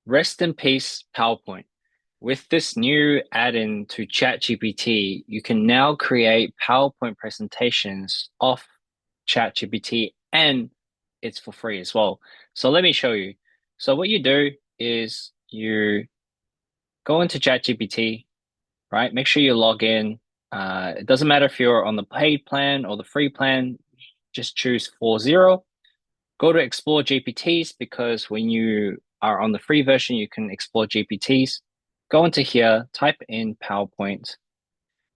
Rest in peace, PowerPoint. With this new add-in to ChatGPT, you can now create PowerPoint presentations off ChatGPT and it's for free as well. So let me show you. So what you do is you go into ChatGPT, right? Make sure you log in. It doesn't matter if you're on the paid plan or the free plan, just choose 40. Go to explore GPTs because when you are on the free version, you can explore GPTs. Go into here, type in PowerPoint,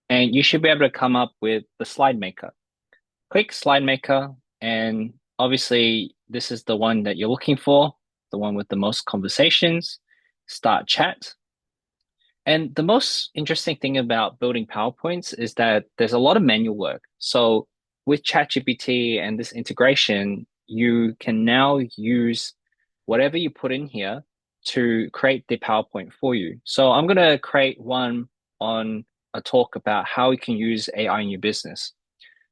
and you should be able to come up with the slide maker. Click slide maker, and obviously this is the one that you're looking for, the one with the most conversations. Start chat. And the most interesting thing about building PowerPoints is that there's a lot of manual work. So with ChatGPT and this integration, you can now use whatever you put in here to create the PowerPoint for you. So I'm going to create one on a talk about how you can use AI in your business.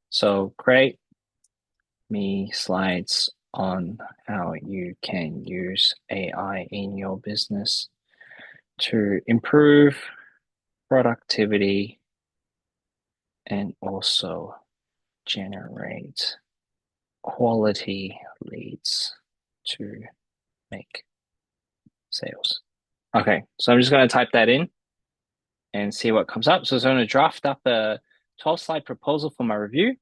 So create me slides on how you can use AI in your business to improve productivity and also generate quality leads to make sales. Okay, so I'm just going to type that in and see what comes up. So I'm going to draft up a 12-slide proposal for my review.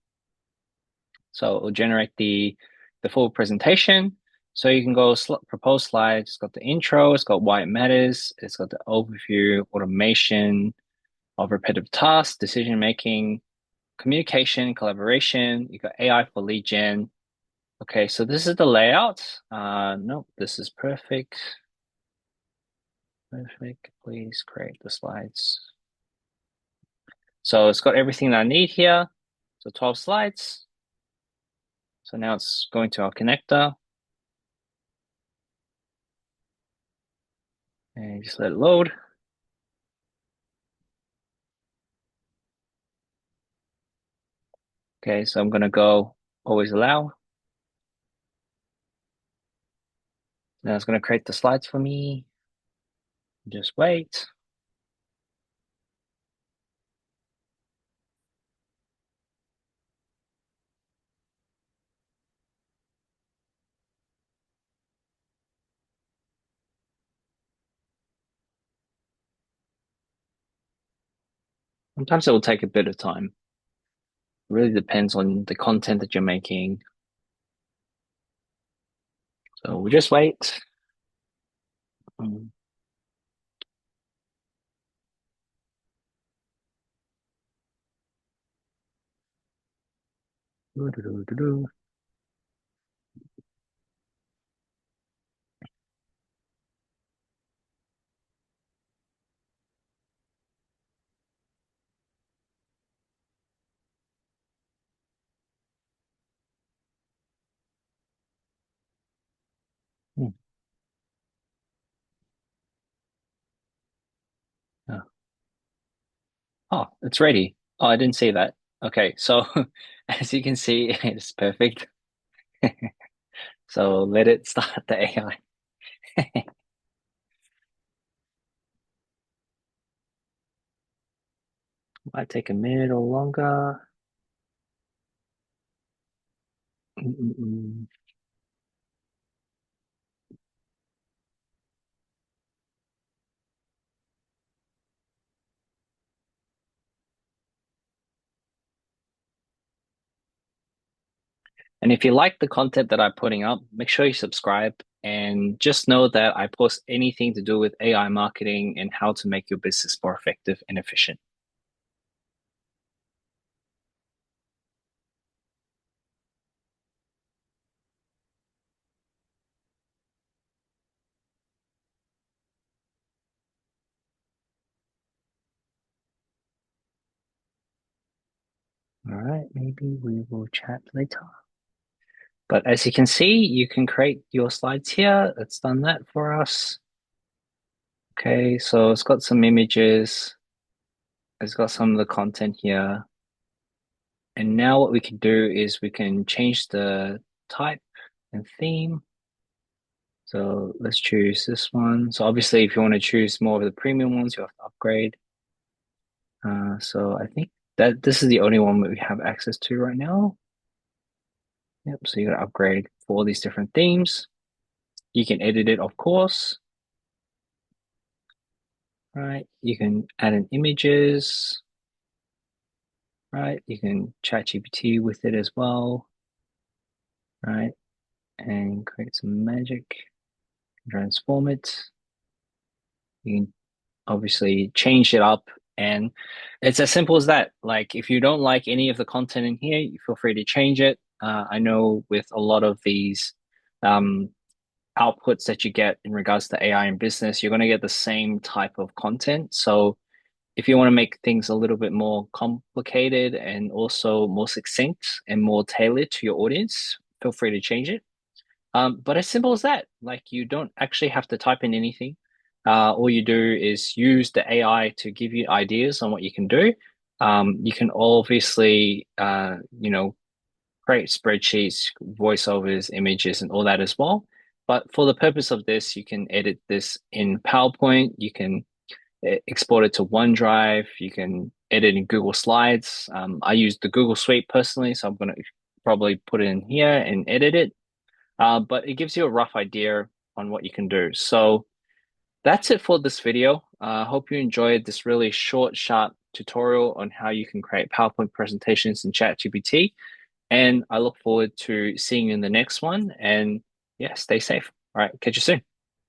So it will generate the full presentation. So you can go propose slides. It's got the intro, it's got why it matters, it's got the overview, automation of repetitive tasks, decision making, communication, collaboration. You got AI for lead gen. Okay, so this is the layout. No, this is perfect. Perfect. Please create the slides. So it's got everything that I need here. So 12 slides. So now it's going to our connector. And just let it load. Okay, so I'm gonna go always allow. Now it's gonna create the slides for me. Just wait. Sometimes it will take a bit of time. It really depends on the content that you're making. So we'll just wait. Mm. Doo-doo-doo-doo-doo. Hmm. Oh. Oh, it's ready. Oh, I didn't see that. Okay, so as you can see, it's perfect. So let it start the AI. Might take a minute or longer. Mm-mm-mm. And if you like the content that I'm putting up, make sure you subscribe and just know that I post anything to do with AI marketing and how to make your business more effective and efficient. All right, maybe we will chat later. But as you can see, you can create your slides here. It's done that for us. Okay, so it's got some images. It's got some of the content here. And now what we can do is we can change the type and theme. So let's choose this one. So obviously, if you want to choose more of the premium ones, you have to upgrade. So I think that this is the only one that we have access to right now. Yep. So you got to upgrade for all these different themes. You can edit it, of course. Right. You can add in images. Right. You can chat GPT with it as well. Right. And create some magic, transform it. You can obviously change it up, and it's as simple as that. Like if you don't like any of the content in here, you feel free to change it. I know with a lot of these um, outputs that you get in regards to AI in business, you're going to get the same type of content. So if you want to make things a little bit more complicated and also more succinct and more tailored to your audience, feel free to change it. But as simple as that, like you don't actually have to type in anything. All you do is use the AI to give you ideas on what you can do. You can obviously, create spreadsheets, voiceovers, images, and all that as well. But for the purpose of this, you can edit this in PowerPoint. You can export it to OneDrive. You can edit in Google Slides. I use the Google Suite personally, so I'm going to probably put it in here and edit it. But it gives you a rough idea on what you can do. So that's it for this video. I hope you enjoyed this really short, sharp tutorial on how you can create PowerPoint presentations in ChatGPT. And I look forward to seeing you in the next one. And yeah, stay safe. All right, catch you soon.